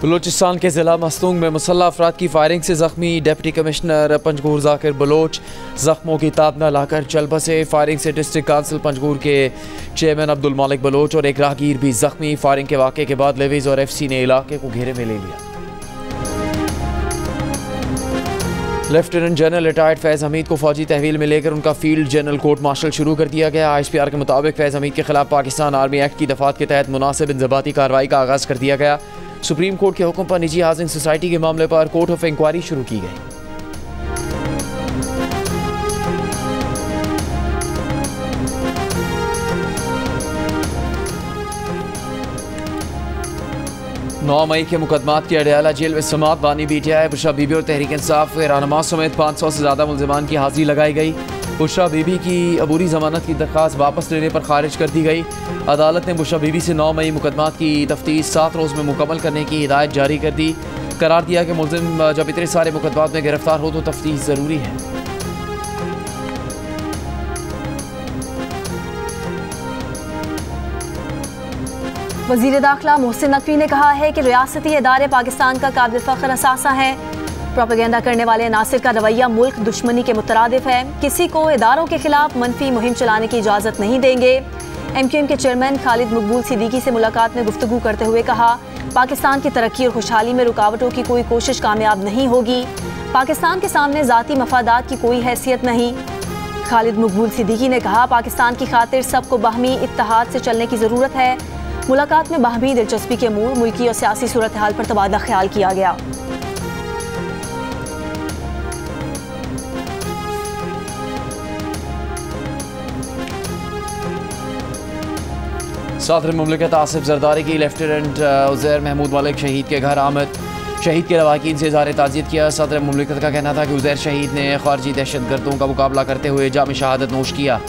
बलूचिस्तान के ज़िला मस्तूंग में मुसल्लह अफराद की फायरिंग से ज़ख्मी डिप्टी कमिश्नर पंजगूर जाकिर बलोच ज़ख्मों की ताब न लाकर चल बसे। फायरिंग से डिस्ट्रिक्ट काउंसिल पंजगूर के चेयरमैन अब्दुल मालिक बलोच और एक राहगीर भी ज़ख्मी। फायरिंग के वाक़े के बाद लेवीज और FC ने इलाके को घेरे में ले लिया। लेफ्टिनेंट जनरल रिटायर्ड फैज़ हमीद को फौजी तहवील में लेकर उनका फील्ड जनरल कोर्ट मार्शल शुरू कर दिया गया। ISPR के मुताबिक फैज़ हमीद के खिलाफ पाकिस्तान आर्मी एक्ट की दफात के तहत मुनासिब इंज़बाती कार्रवाई का आगाज़ कर दिया गया। सुप्रीम कोर्ट के हुक्म पर निजी हाउसिंग सोसाइटी के मामले पर कोर्ट ऑफ इंक्वायरी शुरू की गई। नौ मई के मुकदमात की अडयाला जेल में समात बानी BTI बुशरा बीबी और तहरीक इंसाफ के रहनुमा समेत 500 से ज़्यादा मुल्ज़िमान की हाजिरी लगाई गई। बुशरा बीबी की अबूरी ज़मानत की दरख्वास्त वापस लेने पर खारिज कर दी गई। अदालत ने बुशरा बीबी से 9 मई मुकदमात की तफ्तीश 7 रोज़ में मुकम्मल करने की हिदायत जारी कर दी। करार दिया कि मुल्ज़िम जब इतने सारे मुकदमात में गिरफ्तार हो तो तफ्तीश ज़रूरी है। वज़ीर दाखिला मोहसिन नकवी ने कहा है कि रियासती इदारे पाकिस्तान का काबिल फ़ख्र असासा है। प्रोपेगेंडा करने वाले नासिर का रवैया मुल्क दुश्मनी के मुतरादिफ है। किसी को इदारों के खिलाफ मनफी मुहिम चलाने की इजाज़त नहीं देंगे। MQM के चेयरमैन खालिद मकबूल सिद्दीकी से मुलाकात में गुफ्तगू करते हुए कहा, पाकिस्तान की तरक्की और खुशहाली में रुकावटों की कोई कोशिश कामयाब नहीं होगी। पाकिस्तान के सामने ज़ाती मफादात की कोई हैसियत नहीं। खालिद मकबूल सिद्दीकी ने कहा, पाकिस्तान की खातिर सबको बाहमी इत्तेहाद से चलने की ज़रूरत है। मुलाकात में बाहमी दिलचस्पी के अमूर, मुल्की और सियासी सूरत हाल पर तबादला ख्याल किया गया। सदर मुमलिकत आसिफ जरदारी की लेफ्टिनेंट उज़ैर महमूद मलिक शहीद के घर आमद। शहीद के लवाकिन से इज़हार ताज़ियत किया। सदर मुमलिकत का कहना था कि उज़ैर शहीद ने खारजी दहशतगर्दों का मुकाबला करते हुए जाम शहादत नोश किया।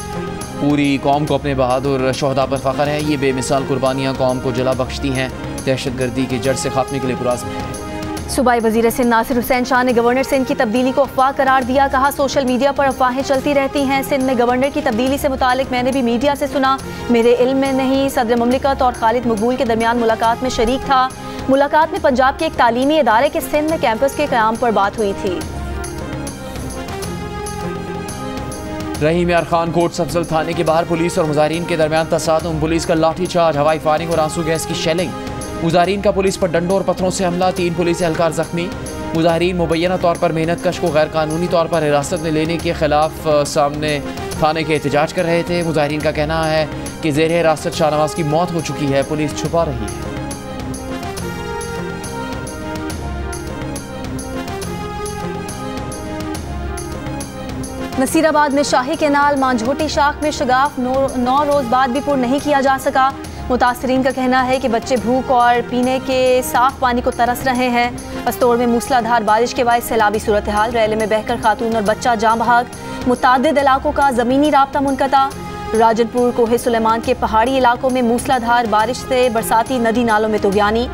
पूरी कौम को अपने बहादुर शोहदा पर फ़ख्र है। ये बेमिसाल कुर्बानियाँ कौम को जला बख्शती हैं। दहशतगर्दी के जड़ से खात्मे के लिए पुराज़्म है। सूबाई वज़ीर सिंध नासिर हुसैन शाह ने गवर्नर सिंध की तब्दीली को अफवाह करार दिया। कहा, सोशल मीडिया पर अफवाहें चलती रहती हैं। सिंध में गवर्नर की तब्दीली से मुतालिक मैंने भी मीडिया से सुना, मेरे इल्म में नहीं। सदर मुमलिकत और खालिद मकबूल के दरमियान मुलाकात में शरीक था। मुलाकात में पंजाब के एक तालीमी इदारे के सिंध में कैंपस के क़याम पर बात हुई थी। रहीम यार खान कोट सफजल थाने के बाहर पुलिस और मुजाहिरीन के दरमियान तसादुम। पुलिस का लाठीचार्ज, हवाई फायरिंग और आंसू गैस की शेलिंग। मुजाहिरीन का पुलिस पर डंडों और पत्थरों से हमला। 3 पुलिस एहलकार जख्मी। मुजाहिरीन मुबैना तौर पर मेहनत कश को गैर कानूनी तौर पर हिरासत में लेने के खिलाफ सामने थाने के एहतजाज कर रहे थे। मुजाहिरीन का कहना है कि ज़ेर हिरासत शाहनवाज की मौत हो चुकी है, पुलिस छुपा रही है। नसीराबाद में शाही केनाल मांझोटी शाख में शगाफ 9 रोज़ बाद भी पुर नहीं किया जा सका। मुतासरीन का कहना है कि बच्चे भूख और पीने के साफ पानी को तरस रहे हैं। पस्तौर में मूसलाधार बारिश के बाद सैलाबी सूरत हाल। रैले में बहकर खातून और बच्चा जाँ बहक। मुतादिद इलाकों का ज़मीनी राब्ता मुनक़ता। राजनपुर कोहे सुलेमान के पहाड़ी इलाकों में मूसलाधार बारिश से बरसाती नदी नालों में तुग़यानी।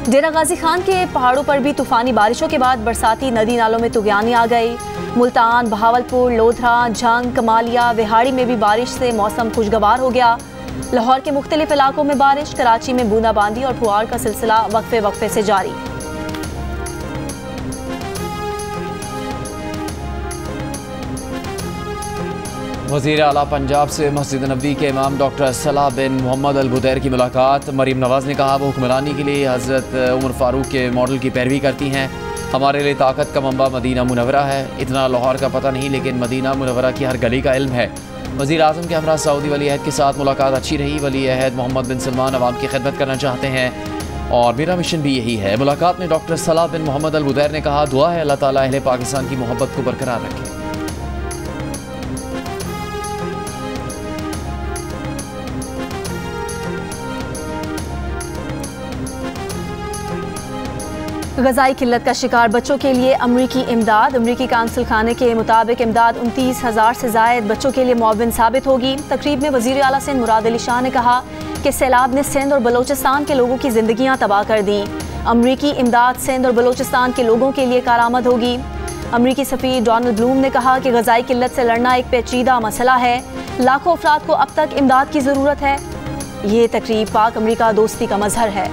डेरा गाजी खान के पहाड़ों पर भी तूफ़ानी बारिशों के बाद बरसाती नदी नालों में तुग़यानी आ गई। मुल्तान, बहावलपुर, लोधरा, झंग, कमालिया, विहाड़ी में भी बारिश से मौसम खुशगवार हो गया। लाहौर के मुख्तलिफ इलाकों में बारिश। कराची में बूंदाबांदी और फुआर का सिलसिला वक्फे वक्फे से जारी। वज़ीर आला पंजाब से मस्जिद नबवी के इमाम डॉक्टर सलाह बिन मोहम्मद अल बुदैर की मुलाकात। मरीम नवाज़ ने कहा, वो हुक्मरानी के लिए हज़रत उमर फ़ारूक के मॉडल की पैरवी करती हैं। हमारे लिए ताकत का मंबा मदीना मुनव्वरा है। इतना लाहौर का पता नहीं, लेकिन मदीना मुनव्वरा की हर गली का इल्म है। वज़ीर आज़म के हमरा सऊदी वली अहद के साथ मुलाकात अच्छी रही। वली अहद मोहम्मद बिन सलमान अवाम की खिदमत करना चाहते हैं और मेरा मिशन भी यही है। मुलाकात में डॉक्टर सलाह बिन मोहम्मद अल बुदैर ने कहा, दुआ है अल्लाह ताला अहले पाकिस्तान की मोहब्बत को बरकरार रखे। ग़ज़ाई किल्लत का शिकार बच्चों के लिए अमरीकी इमदाद। अमरीकी काउंसिल खाने के मुताबिक इमदाद 29,000 से ज़ायद बच्चों के लिए मुआविन साबित होगी। तकरीब में वज़ीर आला सिंध मुराद अली शाह ने कहा कि सैलाब ने सिंध और बलोचिस्तान के लोगों की ज़िंदगियाँ तबाह कर दी। अमरीकी इमदाद सिंध और बलोचिस्तान के लोगों के लिए कारआमद होगी। अमरीकी सफ़ीर डोनाल्ड ब्लूम ने कहा कि ग़ज़ाई किल्लत से लड़ना एक पेचीदा मसला है। लाखों अफराद को अब तक इमदाद की ज़रूरत है। ये तकरीब पाक अमरीका दोस्ती का मजहर है।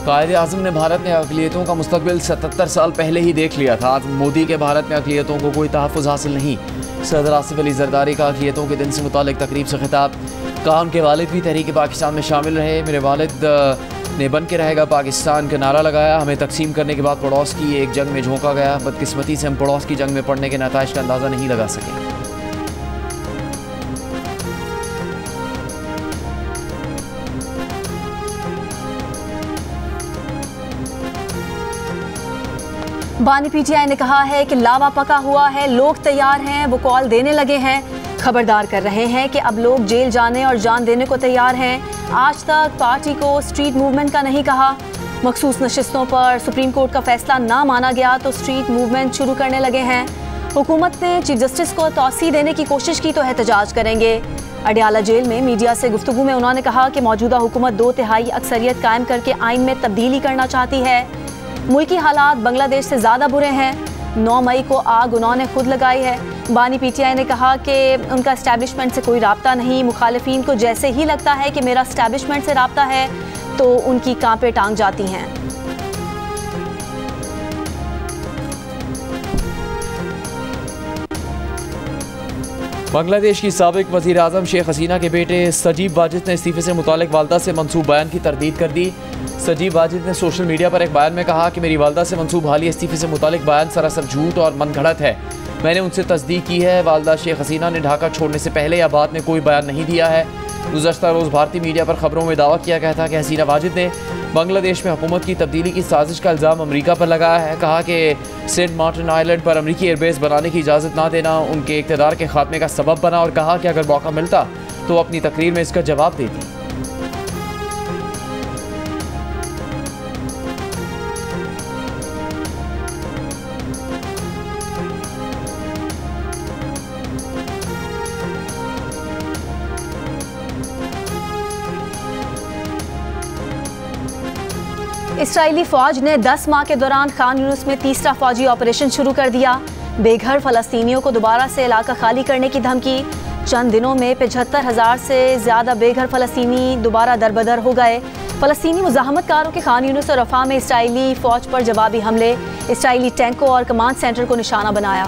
कायदे आज़म ने भारत में अक़लियतों का मुस्तक़बिल 77 साल पहले ही देख लिया था। आज मोदी के भारत में अक़लियतों को कोई तहफ़्फ़ुज़ हासिल नहीं। सदर आसिफ अली ज़रदारी का अक़लियतों के दिन से मुतालिक तकरीब से खिताब। कहा उनके वालिद भी तहरीक पाकिस्तान में शामिल रहे। मेरे वालिद ने बन के रहेगा पाकिस्तान का नारा लगाया। हमें तकसीम करने के बाद पड़ोस की एक जंग में झोंका गया। बदकिस्मती से हम पड़ोस की जंग में पड़ने के नताइज का अंदाज़ा नहीं लगा सके। बानी पीटीआई ने कहा है कि लावा पका हुआ है, लोग तैयार हैं, वो कॉल देने लगे हैं, खबरदार कर रहे हैं कि अब लोग जेल जाने और जान देने को तैयार हैं। आज तक पार्टी को स्ट्रीट मूवमेंट का नहीं कहा। मखसूस नशिस्तों पर सुप्रीम कोर्ट का फैसला ना माना गया तो स्ट्रीट मूवमेंट शुरू करने लगे हैं। हुकूमत ने चीफ जस्टिस को तौसी देने की कोशिश की तो एहतजाज करेंगे। अडियाला जेल में मीडिया से गुफ्तगू में उन्होंने कहा कि मौजूदा हुकूमत 2/3 अक्सरियत कायम करके आइन में तब्दीली करना चाहती है। मुल्की हालात बांग्लादेश से ज़्यादा बुरे हैं। 9 मई को आग उन्होंने खुद लगाई है। बानी पीटीआई ने कहा कि उनका एस्टैब्लिशमेंट से कोई राब्ता नहीं। मुखालिफिन को जैसे ही लगता है कि मेरा एस्टैब्लिशमेंट से राब्ता है तो उनकी कांपे टांग जाती हैं। बांग्लादेश की साबिक वज़ीर आज़म शेख हसीना के बेटे सजीब वाजिद ने इस्तीफ़े से मुतालिक वालदा से मंसूब बयान की तरदीद कर दी। सजीब वाजिद ने सोशल मीडिया पर एक बयान में कहा कि मेरी वालदा से मंसूब हालिया इस्तीफ़े से मुतालिक बयान सरासर झूठ और मनगढ़ंत है। मैंने उनसे तस्दीक की है। वालदा शेख हसीना ने ढाका छोड़ने से पहले या बाद में कोई बयान नहीं दिया है। गुज़श्ता रोज़ भारतीय मीडिया पर खबरों में दावा किया गया था कि हसीना वाजिद ने बांग्लादेश में हुकूमत की तब्दीली की साजिश का इल्ज़ाम अमरीका पर लगाया है। कहा कि सेंट मार्टिन आइलैंड पर अमरीकी एयरबेस बनाने की इजाज़त ना देना उनके इक़्तिदार के खात्मे का सबब बना और कहा कि अगर मौका मिलता तो अपनी तकरीर में इसका जवाब देती। इसराइली फ़ौज ने 10 माह के दौरान खान यूनिस में तीसरा फ़ौजी ऑपरेशन शुरू कर दिया। बेघर फ़लस्तीनियों को दोबारा से इलाका खाली करने की धमकी। चंद दिनों में 75,000 से ज़्यादा बेघर फ़लस्तीनी दोबारा दरबदर हो गए। फ़लस्तीनी मुज़ाहमतकारों के खान यूनिस और रफ़ा में इसराइली फ़ौज पर जवाबी हमले। इसराइली टैंकों और कमांड सेंटर को निशाना बनाया।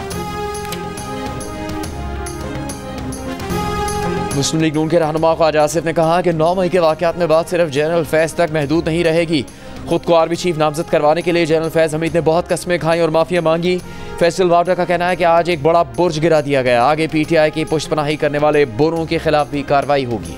मुस्लिम लीग नून के रहनुमा ख्वाजा आसिफ ने कहा कि 9 मई के वाक़यात में बात सिर्फ जनरल फैज़ तक महदूद नहीं रहेगी। खुद को आर्मी चीफ नामजद करवाने के लिए जनरल फैज़ हमीद ने बहुत कस्में खाई और माफ़िया मांगी। फैसल वावडा का कहना है कि आज एक बड़ा बुर्ज गिरा दिया गया। आगे पीटीआई की पुष्टपनाही करने वाले बोरों के खिलाफ भी कार्रवाई होगी।